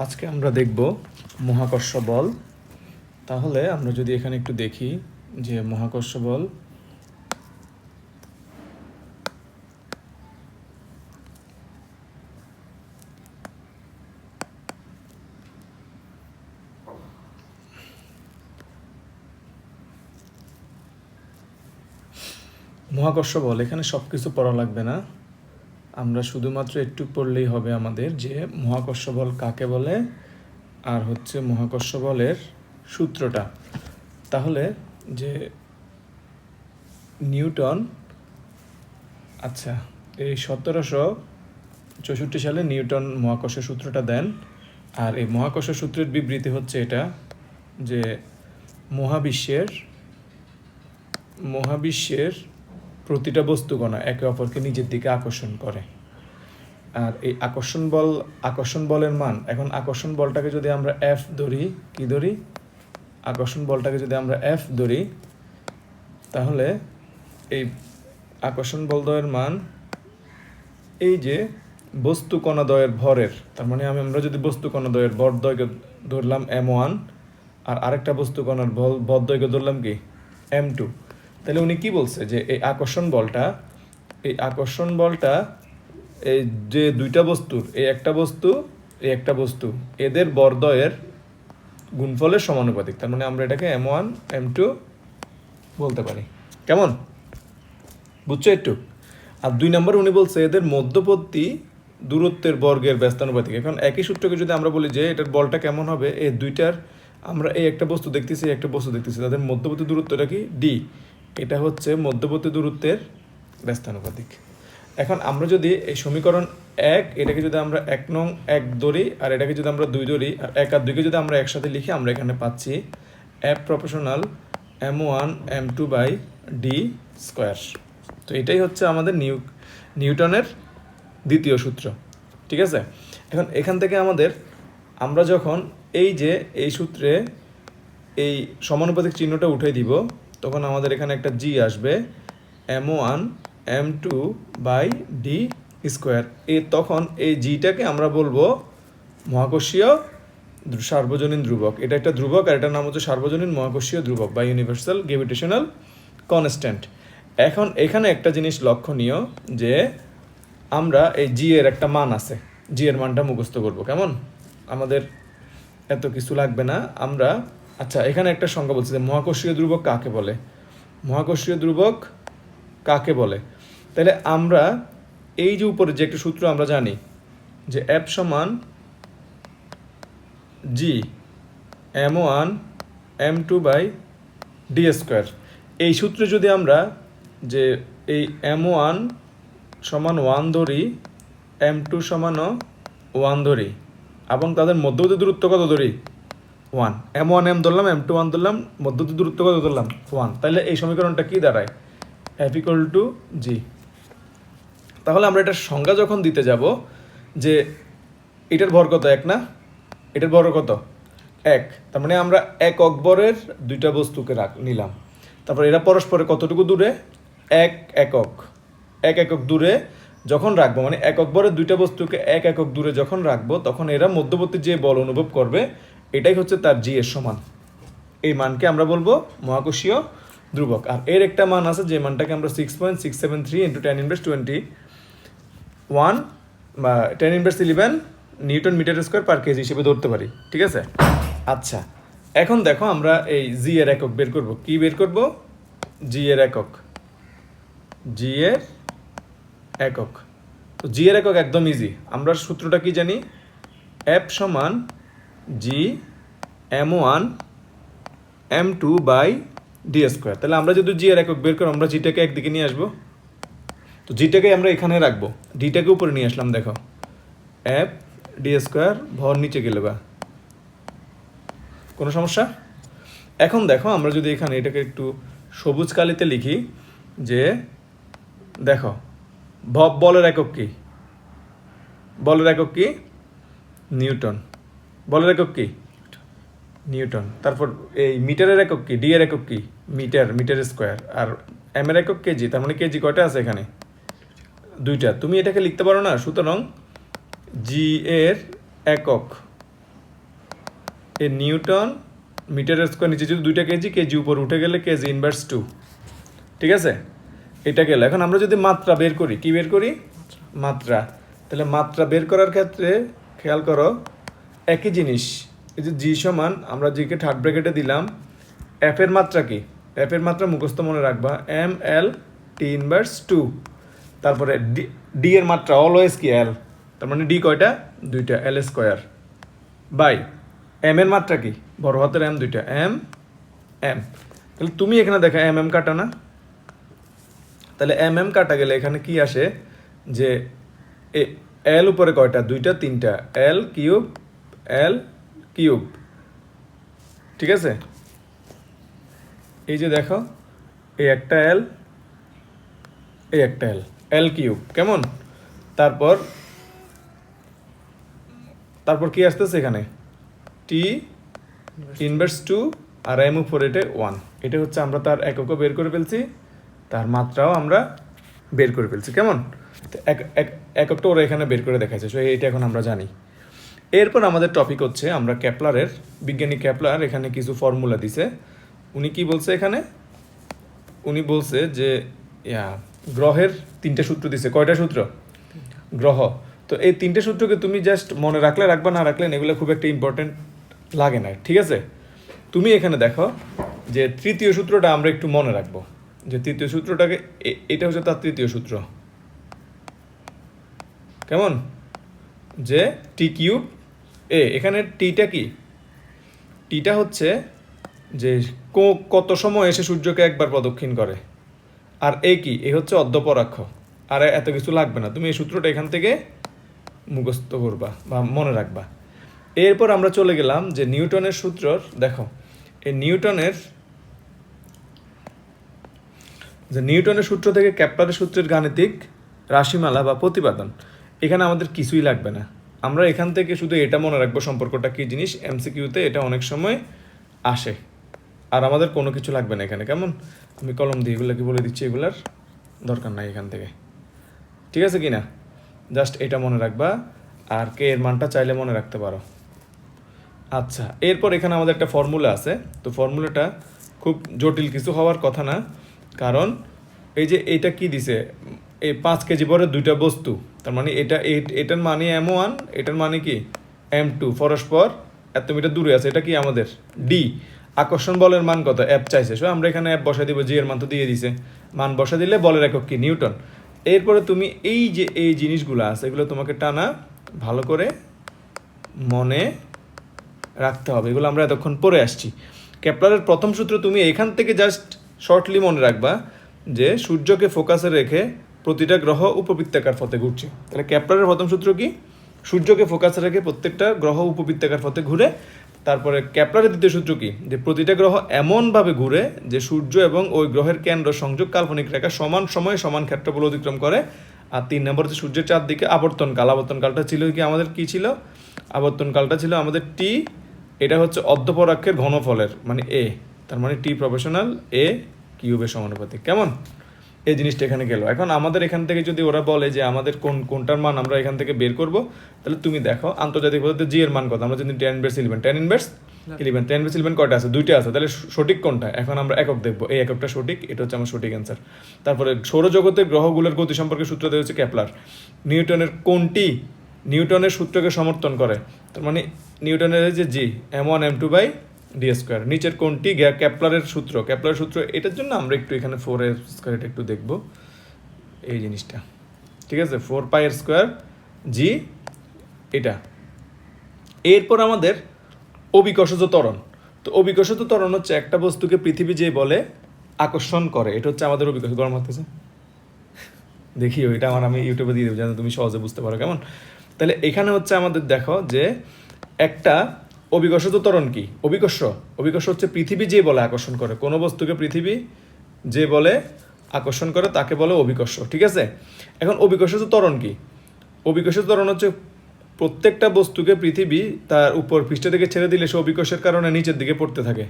আজকে আমরা দেখব মহাকর্ষ বল। তাহলে আমরা যদি এখানে একটু দেখি যে মহাকর্ষ বল এখানে সব কিছু পড়া লাগবে না, আমরা শুধুমাত্র একটু পড়লেই হবে আমাদের যে মহাকর্ষ বল কাকে বলে আর হচ্ছে মহাকর্ষ বলের সূত্রটা। তাহলে যে নিউটন এই 1764 সালে নিউটন মহাকর্ষের সূত্রটা দেন। আর এই মহাকর্ষ সূত্রের বিবৃতি হচ্ছে এটা যে মহাবিশ্বের প্রতিটা বস্তুকণা একে অপরকে নিজের দিকে আকর্ষণ করে। আর এই আকর্ষণ বলের মান, এখন আকর্ষণ বলটাকে যদি আমরা এফ ধরি, আকর্ষণ বলটাকে যদি আমরা এফ ধরি, তাহলে এই আকর্ষণ বলদ্বয়ের মান এই যে বস্তু কণাদ্বয়ের ভরের, তার মানে আমরা যদি বস্তু কণাদ্বয়ের ভরদ্বয়কে ধরলাম m1 আর আরেকটা বস্তু কণার ভরদ্বয়কে ধরলাম কি m2, তাহলে উনি কি বলছে যে এই আকর্ষণ বলটা এই যে দুইটা বস্তুর, এই একটা বস্তু এদের ভরদ্বয়ের গুণফলের সমানুপাতিক। তার মানে আমরা এটাকে m1 m2 বলতে পারি। কেমন বুঝছো একটু? আর 2 নম্বর উনি বলছে এদের মধ্যবর্তী দূরত্বের বর্গের ব্যস্তানুপাতিক। এখন একই সূত্রকে যদি আমরা বলি যে এটার বলটা কেমন হবে, এই দুইটার আমরা এই একটা বস্তু দেখতেছি, তাদের মধ্যবর্তী দূরত্বটা কি ডি, এটা হচ্ছে মধ্যবর্তী দূরত্বের ব্যস্তানুপাতিক। এখন আমরা যদি এই সমীকরণ 1 এটাকে যদি আমরা 1 ধরি আর এটাকে যদি আমরা 2 ধরি, আর 1 আর 2কে যদি আমরা একসাথে লিখি, আমরা এখানে পাচ্ছি F proportional m1 m2 by D square. তো এটাই হচ্ছে আমাদের নিউটনের দ্বিতীয় সূত্র। ঠিক আছে, এখন এখান থেকে আমরা যখন এই সূত্রে এই সমানুপাতিক চিহ্নটা উঠে দিব, তখন আমাদের এখানে একটা জি আসবে m1 m2 by D square. তখন এই জিটাকে আমরা বলবো মহাকর্ষীয় সার্বজনীন ধ্রুবক। এটা একটা ধ্রুবক আর এটার নাম হচ্ছে সার্বজনীন মহাকর্ষীয় ধ্রুবক বা ইউনিভার্সাল গ্র্যাভিটেশনাল কনস্ট্যান্ট। এখন এখানে একটা জিনিস লক্ষণীয় যে আমরা এই জি এর একটা মান আছে, জি এর মানটা মুখস্থ করব। কেমন, আমাদের এত কিছু লাগবে না। আমরা এখানে একটা সংজ্ঞা বলছি যে মহাকর্ষীয় ধ্রুবক কাকে বলে। তাহলে আমরা এই যে উপরে যে একটা সূত্র আমরা জানি যে এফ সমান জি m1 m2 by D square. এই সূত্রে যদি আমরা যে এই m1 সমান 1 ধরি, m2 সমানও 1 ধরি এবং তাদের মধ্যবর্তী দূরত্ব কত ধরি 1, m1 m ধরলাম, m2 1 ধরলাম, মধ্যবর্তী দূরত্ব কত ধরলাম 1, তাহলে এই সমীকরণটা কি দাঁড়ায় f ইকুয়াল টু জি। তাহলে আমরা এটার সংজ্ঞা যখন দিতে যাব যে এটার ভর কত 1 না, এটার ভর কত 1, তার মানে আমরা একক ভরের দুইটা বস্তুকে নিলাম, তারপর এরা পরস্পরে কতটুকু দূরে 1 একক দূরে যখন রাখবো, মানে একক ভরের দুইটা বস্তুকে 1 একক দূরে যখন রাখবো, তখন এরা মধ্যবর্তী যে বল অনুভব করবে এটাই হচ্ছে তার জি এর সমান। এই মানকে আমরা বলবো মহাকর্ষীয় ধ্রুবক। আর এর একটা মান আছে যে মানটাকে আমরা 6.673 ইন্টু 10 ইনভার্স 21 বা 10 inverse 11 newton metre square per KG হিসেবে ধরতে পারি। ঠিক আছে, এখন দেখো আমরা এই জি এর একক বের করব। কি বের করব? জি এর একক। তো জি এর একক একদম ইজি। আমরা সূত্রটা কি জানি? এফ সমান জি m1 m2 by D square. তাহলে আমরা যদি জি এর একক বের করি, আমরা জিটাকে একদিকে নিয়ে আসবো, তো জিটাকে আমরা এখানে রাখবো, ডিটাকে উপরে নিয়ে আসলাম। দেখো এফ ডি স্কোয়ার, ভর নিচে গেলে বা কোনো সমস্যা? এখন দেখো আমরা যদি এখানে এটাকে একটু সবুজ কালিতে লিখি যে দেখো বলের একক কি নিউটন, তারপর এই মিটারের একক কি, ডি এর একক কি মিটার স্কোয়ার, আর এম এর একক কেজি। তার মানে কেজি কয়টা আছে এখানে? 2টা। তুমি এটাকে লিখতে পারো না, সুতরাং জি এর একক এ নিউটন মিটারের স্কোয়ার, নিচে যদি 2টা কেজি, কেজি উপর উঠে গেলে কেজি ইনভার্স 2, ঠিক আছে? এটা গেল। এখন আমরা যদি মাত্রা বের করি, কি বের করি? মাত্রা। তাহলে মাত্রা বের করার ক্ষেত্রে খেয়াল করো একই জিনিস, এই যে জি সমান, আমরা জিকে থার্ড ব্র্যাকেটে দিলাম, এফ এর মাত্রা কি? এফ এর মাত্রা মুখস্থ মনে রাখবা, এম এল টি ইনভার্স 2। তারপরে ডি এর মাত্রা অলওয়েজ কি? এল। তার মানে ডি কয়টা? 2টা, এল স্কোয়ার বাই এম এর মাত্রা কি? বড় হাতের এম 2টা, এম এম। তাহলে তুমি এখানে দেখো এম এম কাটা না, তাহলে এম এম কাটা গেলে এখানে কি আসে যে এল উপরে কয়টা? 2টা 3টা, এল কিউব, ঠিক আছে? এই যে দেখো এই একটা এল, এই একটা এল, এল কিউব, কেমন? তারপর কি আসতেছে এখানে? টি ইনভার্স 2 আর এম উপর এটা 1। এটা হচ্ছে আমরা তার এককও বের করে ফেলছি, তার মাত্রাও আমরা বের করে ফেলছি, কেমন? এককটা ওরা এখানে বের করে দেখাচ্ছে, সো এইটা এখন আমরা জানি। এরপর আমাদের টপিক হচ্ছে আমরা ক্যাপলারের, বিজ্ঞানী ক্যাপলার এখানে কিছু ফর্মুলা দিছে। উনি কি বলছে এখানে? উনি বলছে যে গ্রহের 3টে সূত্র দিছে। কয়টা সূত্র? গ্রহ। তো এই 3টে সূত্রকে তুমি জাস্ট মনে রাখলে রাখবা, না রাখলে এগুলো খুব একটা ইম্পর্টেন্ট লাগে না, ঠিক আছে? তুমি এখানে দেখো যে তৃতীয় সূত্রটা আমরা একটু মনে রাখবো, যে তৃতীয় সূত্রটাকে, এটা হচ্ছে তার তৃতীয় সূত্র, কেমন? যে টি কিউব এ, এখানে টিটা কি? টিটা হচ্ছে যে কত সময় এসে সূর্যকে একবার প্রদক্ষিণ করে, আর এই কি? এ হচ্ছে অর্ধপরাক্ষ। আর এত কিছু লাগবে না, তুমি এই সূত্রটা এখান থেকে মুখস্থ করবা বা মনে রাখবা। এরপর আমরা চলে গেলাম যে নিউটনের সূত্র। দেখো এই নিউটনের সূত্র থেকে ক্যাপলারের সূত্রের গাণিতিক রাশিমালা বা প্রতিপাদন, এখানে আমাদের কিছুই লাগবে না। আমরা এখান থেকে শুধু এটা মনে রাখবো সম্পর্কটা কি জিনিস, এমসিকিউতে এটা অনেক সময় আসে, আর আমাদের কোনো কিছু লাগবে না এখানে, কেমন? আমি কলম দিয়ে এগুলো কি বলে দিচ্ছি, এগুলার দরকার নাই এখান থেকে, ঠিক আছে কি না? জাস্ট এটা মনে রাখবা, আর কে এর মানটা চাইলে মনে রাখতে পারো। আচ্ছা, এরপর এখানে আমাদের একটা ফর্মুলা আছে। তো ফর্মুলাটা খুব জটিল কিছু হওয়ার কথা না, কারণ এই যে এইটা কি দিছে, এই 5 কেজি পরে 2টা বস্তু, তার মানে এটার মানে M1, এটার মানে কি M2, পরস্পর এত মিটার দূরে আছে। এটা কি আমাদের ডি। আকর্ষণ বলের মান কত? F চাইছে, সো আমরা এখানে F বসা দিব, জি এর মান তো দিয়ে দিছে, মান বসা দিলে বলের একক কি? নিউটন। এরপরে তুমি এই যে এই জিনিসগুলো আছে, এগুলো তোমাকে টানা ভালো করে মনে রাখতে হবে, এগুলো আমরা এতক্ষণ পড়ে আসছি। কেপলারের প্রথম সূত্র তুমি এখান থেকে জাস্ট শর্টলি মনে রাখবা যে সূর্যকে ফোকাসে রেখে প্রতিটা গ্রহ উপবৃত্তাকার পথে ঘুরছে। তাহলে কেপলারের প্রথম সূত্র কি? সূর্যকে ফোকাসে রেখে প্রত্যেকটা গ্রহ উপবৃত্তাকার পথে ঘুরে। তারপরে কেপলারের দ্বিতীয় সূত্র কি? যে প্রতিটা গ্রহ এমনভাবে ঘুরে যে সূর্য এবং ওই গ্রহের কেন্দ্র সংযোগ কাল্পনিক রেখা সমান সময়ে সমান ক্ষেত্রফল অতিক্রম করে। আর 3 নম্বর হচ্ছে সূর্যের চারদিকে আবর্তনকালটা ছিল কি আমাদের? কি ছিল? আবর্তনকালটা ছিল আমাদের টি। এটা হচ্ছে অর্ধপরাক্ষের ঘনফলের মানে এ, তার মানে টি প্রফেশনাল এ কিউবের সমানুপাতিক, কেমন? এই জিনিসটা এখানে গেল। এখন আমাদের এখান থেকে যদি ওরা বলে যে আমাদের কোনটার মান আমরা এখান থেকে বের করব, তাহলে তুমি দেখো আন্তর্জাতিক পদ্ধতিতে জি এর মান কত? আমরা যদি tan ইনভার্স 11 কয়টা আছে? 2টা আছে। তাহলে সঠিক কোনটা? এখন আমরা একক দেখবো, এই এককটা সঠিক, এটা হচ্ছে আমার সঠিক অ্যান্সার। তারপরে সৌরজগতের গ্রহগুলোর গতি সম্পর্কে সূত্র দেওয়া হচ্ছে কেপলার। নিউটনের কোনটি নিউটনের সূত্রকে সমর্থন করে? তার মানে নিউটনের যে জি M1M2/d²। নিচের কোনটি কেপলারের সূত্র? কেপলারের সূত্র এটার জন্য আমরা একটু এখানে 4a² একটু দেখব এই জিনিসটা, ঠিক আছে? 4πr² জি এটা। এরপর আমাদের অভিকর্ষজ ত্বরণ। তো অভিকর্ষজ ত্বরণ হচ্ছে একটা বস্তুকে পৃথিবী যে বলে আকর্ষণ করে, এটা হচ্ছে আমাদের অভিকর্ষ। গরম হতেছে দেখিও, এটা আমি ইউটিউবে দিয়ে দেবো যেন তুমি সহজে বুঝতে পারো, কেমন? তাহলে এখানে হচ্ছে আমাদের দেখো যে একটা অভিকর্ষজ ত্বরণ কি? অভিকর্ষ হচ্ছে পৃথিবী যে বলে আকর্ষণ করে, কোনো বস্তুকে পৃথিবী যে বলে আকর্ষণ করে তাকে বলে অভিকর্ষ, ঠিক আছে? এখন অভিকর্ষজ ত্বরণ কি? অভিকর্ষজ ত্বরণ হচ্ছে প্রত্যেকটা বস্তুকে পৃথিবী তার উপর পৃষ্ঠ থেকে ছেড়ে দিলে সে অভিকর্ষের কারণে নিচের দিকে পড়তে থাকে,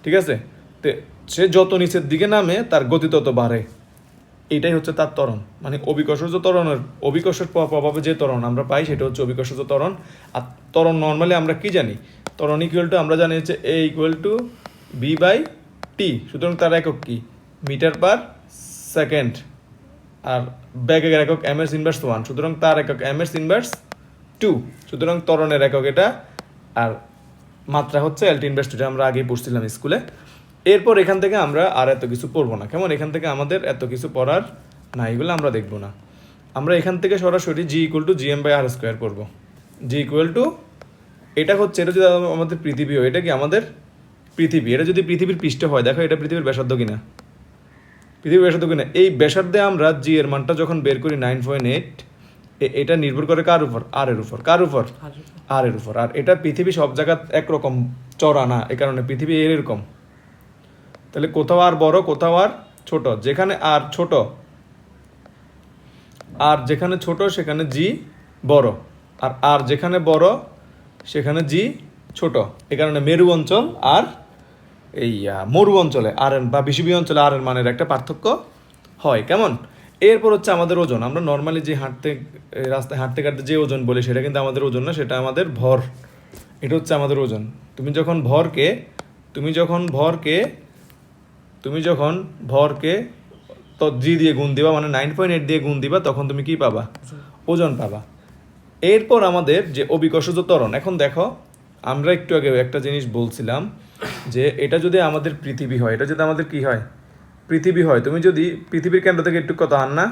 ঠিক আছে? তো সে যত নিচের দিকে নামে তার গতি তত বাড়ে, এটাই হচ্ছে তার ত্বরণ। মানে অভিকর্ষজ ত্বরণের, অভিকর্ষের প্রভাবে যে ত্বরণ আমরা পাই সেটা হচ্ছে অভিকর্ষজ ত্বরণ। আর ত্বরণ নর্মালি আমরা কি জানি? ত্বরণ ইকুয়াল টু আমরা জানি হচ্ছে এ equal to B by T, সুতরাং তার একক কি মিটার পার সেকেন্ড, আর বেগের একক এম এস ইনভার্স 1, সুতরাং তার একক এম এস ইনভার্স 2, সুতরাং ত্বরণের একক এটা, আর মাত্রা হচ্ছে এল টি ইনভার্স 2, যেটা আমরা আগেই পড়ছিলাম স্কুলে। এরপর এখান থেকে আমরা আর এত কিছু পড়বো না, কেমন? এখান থেকে আমাদের এত কিছু পড়ার না, এগুলো আমরা দেখবো না। আমরা এখান থেকে সরাসরি G equal to G M by R square করবো। জি ইকুয়াল টু, এটা হচ্ছে, এটা যদি আমাদের পৃথিবী হয়, এটা কি আমাদের পৃথিবী, এটা যদি পৃথিবীর পৃষ্ঠ হয়, দেখো এটা পৃথিবীর ব্যাসার্ধ কিনা, পৃথিবীর ব্যাসার্ধ কিনা। এই ব্যাসার্ধে আমরা জি এর মানটা যখন বের করি 9.8, এটা নির্ভর করে কার উপর? আর এর উপর। কার উপর? আর এর উপর। আর এটা পৃথিবী সব জায়গা একরকম চড়া না, এই কারণে পৃথিবী এরকম। তাহলে কোথাও আর বড়, কোথাও আর ছোট, যেখানে আর ছোট, আর যেখানে ছোট সেখানে জি বড়, আর যেখানে বড় সেখানে জি ছোট। এই কারণে মেরু অঞ্চল আর এই মরু অঞ্চলে আর বা বিষুবীয় অঞ্চলে আর এর মানের একটা পার্থক্য হয়, কেমন? এরপর হচ্ছে আমাদের ওজন। আমরা নর্মালি যে রাস্তায় হাঁটতে কাটতে যে ওজন বলি, সেটা কিন্তু আমাদের ওজন না, সেটা আমাদের ভর। এটা হচ্ছে আমাদের ওজন। তুমি যখন ভরকে তো জি দিয়ে গুণ দিবা, মানে 9.8 দিয়ে গুণ দিবা, তখন তুমি কি পাবা? ওজন পাবা। এরপর আমাদের যে অভিকর্ষজ ত্বরণ, এখন দেখো আমরা একটু আগে একটা জিনিস বলছিলাম যে এটা যদি আমাদের পৃথিবী হয়, এটা যদি আমাদের কি হয়? পৃথিবী হয়। তুমি যদি পৃথিবীর কেন্দ্র থেকে একটু কথা আন না,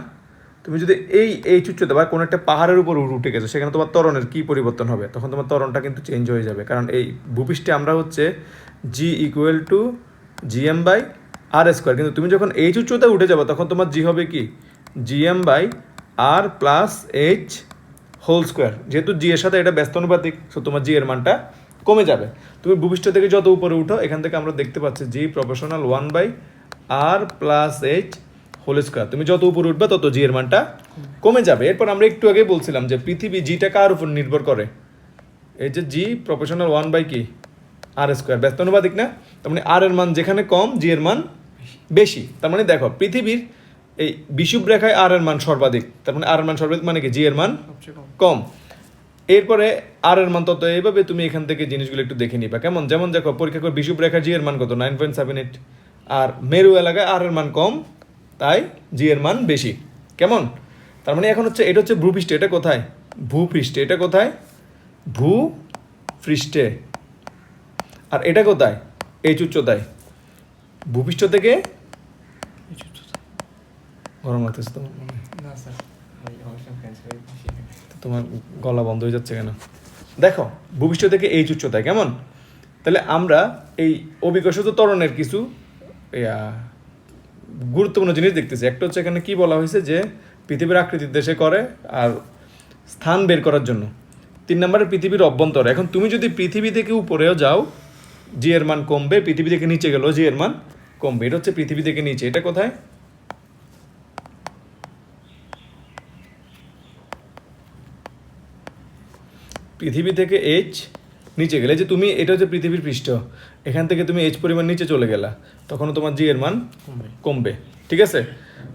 তুমি যদি এই উচ্চতা বা কোনো একটা পাহাড়ের উপর উঠে গেছো, সেখানে তোমার ত্বরণের কি পরিবর্তন হবে? তখন তোমার ত্বরণটা কিন্তু চেঞ্জ হয়ে যাবে, কারণ এই ভূপৃষ্ঠে আমরা হচ্ছে G equal to G M by R square, কিন্তু তুমি যখন এইচ উচ্চতায় উঠে যাবে তখন তোমার জি হবে কি? G M by R plus H whole square. যেহেতু জি এর সাথে এটা ব্যস্তানুপাতিক, সো তোমার জি এর মানটা কমে যাবে। তুমি ভূপৃষ্ঠ থেকে যত উপরে উঠো, এখান থেকে আমরা দেখতে পাচ্ছি G proportional 1 by R plus H whole square. তুমি যত উপরে উঠবে তত জি এর মানটা কমে যাবে। এরপর আমরা একটু আগে বলছিলাম যে পৃথিবী জিটা কার উপর নির্ভর করে? এই যে জি প্রপোর্শনাল 1 বাই কি আর স্কোয়ার, ব্যস্তানুপাতিক না? তার মানে আর এর মান যেখানে কম, জি এর মান বেশি। তার মানে দেখো পৃথিবীর এই বিষুব রেখায় আর এর মান সর্বাধিক, তার মানে আর এর মান সর্বাধিক মানে কি? জি এর মান কম। এরপরে আর এর মান তত, এইভাবে তুমি এখান থেকে জিনিসগুলো একটু দেখে নিবা, কেমন? যেমন দেখো পরীক্ষা করে বিষুব রেখার জি এর মান কত? 9.78, আর মেরু এলাকায় আর এর মান কম, তাই জি এর মান বেশি, কেমন? তার মানে এখন হচ্ছে এটা হচ্ছে ভূপৃষ্ঠে, এটা কোথায়? ভূপৃষ্ঠে। এটা কোথায়? ভূপৃষ্ঠে। আর এটা কোথায়? এইচ উচ্চতায়। ভূপৃষ্ঠ থেকে গরম লাগতেছে তোমার মনে? তোমার গলা বন্ধ হয়ে যাচ্ছে কেন? দেখো ভূপৃষ্ঠ থেকে এইচ উচ্চতায়, কেমন? তাহলে আমরা এই অভিকর্ষজ ত্বরণের কিছু গুরুত্বপূর্ণ জিনিস দেখতেছি। একটা হচ্ছে এখানে কি বলা হয়েছে যে পৃথিবীর আকৃতির দেশে করে আর স্থান বের করার জন্য। 3 নম্বরে পৃথিবীর অভ্যন্তরে। এখন তুমি যদি পৃথিবী থেকে উপরেও যাও, জি এর মান কমবে, পৃথিবী থেকে নিচে গেলেও জি এর মান কমবে। এটা হচ্ছে পৃথিবী থেকে নিচে। এটা কোথায়? পৃথিবী থেকে এইচ নিচে গেলে, যে তুমি এটা হচ্ছে পৃথিবীর পৃষ্ঠ, এখান থেকে তুমি এইচ পরিমাণ নিচে চলে গেলা, তখন তোমার জি এর মান কমবে, ঠিক আছে?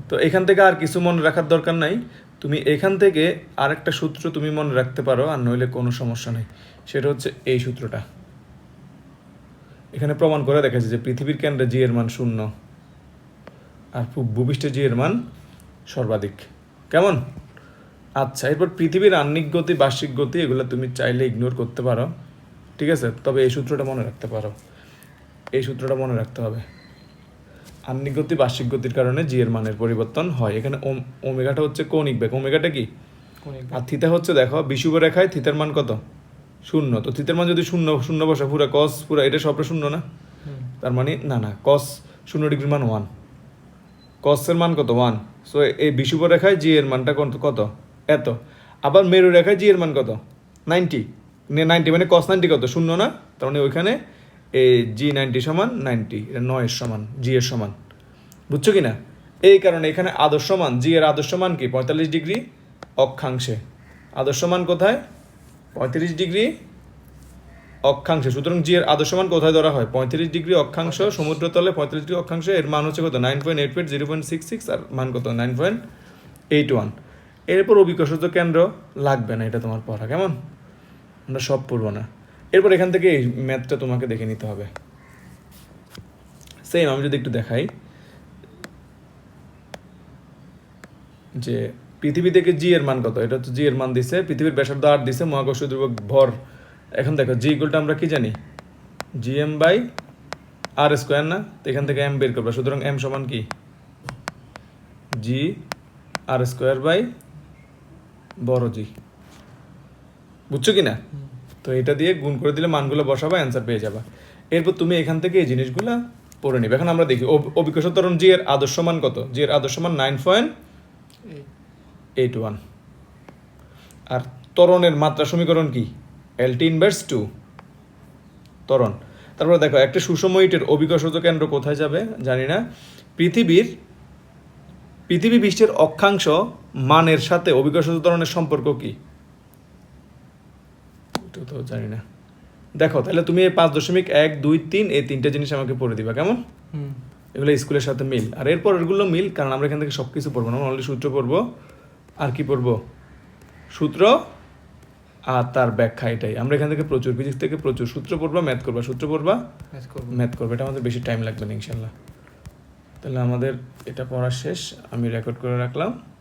তো এখান থেকে আর কিছু মনে রাখার দরকার নাই। তুমি এখান থেকে আরেকটা সূত্র তুমি মনে রাখতে পারো, আর নইলে কোনো সমস্যা নেই। সেটা হচ্ছে এই সূত্রটা। এখানে প্রমাণ করে দেখেছে যে পৃথিবীর কেন্দ্রে জি এর মান 0, আর ভূপৃষ্ঠে জি এর মান সর্বাধিক, কেমন? আচ্ছা, এরপর পৃথিবীর আহ্নিক গতি, বার্ষিক গতি, এগুলো তুমি চাইলে ইগনোর করতে পারো, ঠিক আছে? তবে এই সূত্রটা মনে রাখতে পারো, এই সূত্রটা মনে রাখতে হবে। আহ্নিক গতি, বার্ষিক গতির কারণে জি এর মানের পরিবর্তন হয়। এখানে ওমেগাটা হচ্ছে কৌণিক বেগ, ওমেগাটা কি? আর থিতা হচ্ছে, দেখো বিষুব রেখায় থিতার মান কত? 0। তো থিতার মান যদি 0 বসা, পুরা কস পুরা এটা সবটা 0 না? তার মানে না কস 0 ডিগ্রির মান 1, কসের মান কত? 1। সো এই বিষুব রেখায় জি এর মানটা কত? এত। আবার মেরু রেখায় জি এর মান কত? 90। 90 মানে কস 90 কত? 0 না? তার মানে ওইখানে এই জি 90 সমান 90, এটা 9 এর সমান, জি এর সমান। বুঝছো কি না? এই কারণে এখানে আদর্শ মান, জি এর আদর্শ মান কি? 45 ডিগ্রি অক্ষাংশে। আদর্শ মান কোথায়? 35 ডিগ্রি অক্ষাংশে। সুতরাং জি এর আদর্শ মান কোথায় ধরা হয়? 35 ডিগ্রি অক্ষাংশ, সমুদ্রতলে 35 ডিগ্রি অক্ষাংশ। এর মান হচ্ছে কত? 9.88, 0.66, আর মান কত? 9.81। এরপর অভিকর্ষজ কেন্দ্র লাগবে না, এটা তোমার পড়া, কেমন? আমরা সব পড়বো না। এরপর এখান থেকে এই ম্যাথটা তোমাকে দেখে নিতে হবে। সেম আমি যদি একটু দেখাই যে পৃথিবী থেকে জি এর মান কত, এটা হচ্ছে জি এর মান দিছে, পৃথিবীর ব্যাসার্ধ আর দিছে, মহাকর্ষ দুর্বক ভর। এখন দেখো জি ইকুয়ালটা আমরা কি জানি, G M by R square না, তো এখান থেকে এম বের করবা, সুতরাং এম সমান কি জি আর স্কোয়ার বাই বড় জি, বুঝছো কি না? তো এটা দিয়ে গুণ করে দিলে মানগুলো বসাবা, অ্যান্সার পেয়ে যাবা। এরপর তুমি এখান থেকে এই জিনিসগুলো পড়ে নিবে। এখন আমরা দেখি অভিকর্ষ ত্বরণ জি এর আদর্শ মান কত, জি এর আদর্শ মান 9.81। আর ত্বরণের মাত্রা সমীকরণ কি, এলটি ইনভার্স 2 ত্বরণ। তারপর দেখো একটা সুষম ইটের অভিকর্ষজ কেন্দ্র কোথায় যাবে জানি না, পৃথিবী পৃষ্ঠের অক্ষাংশ মানের সাথে অভিকর্ষজ ত্বরণের সম্পর্ক কি, এটা তো জানি না। দেখো তাহলে তুমি এই 5.1, 2, 3 এই তিনটা জিনিস আমাকে পড়ে দিবা, কেমন? এগুলো স্কুলের সাথে মিল, আর এরপর এগুলো মিল, কারণ আমরা এখান থেকে সব কিছু পড়বো না, আমরা অনলি সূত্র পড়বো। আর কি পড়বো, সূত্র আর তার ব্যাখ্যা, এটাই। আমরা এখান থেকে প্রচুর ফিজিক্স থেকে প্রচুর সূত্র পড়বা, ম্যাথ করবা, সূত্র পড়বা, ম্যাথ করবে। এটা আমাদের বেশি টাইম লাগবে না ইনশাল্লাহ। তাহলে আমাদের এটা পড়া শেষ, আমি রেকর্ড করে রাখলাম।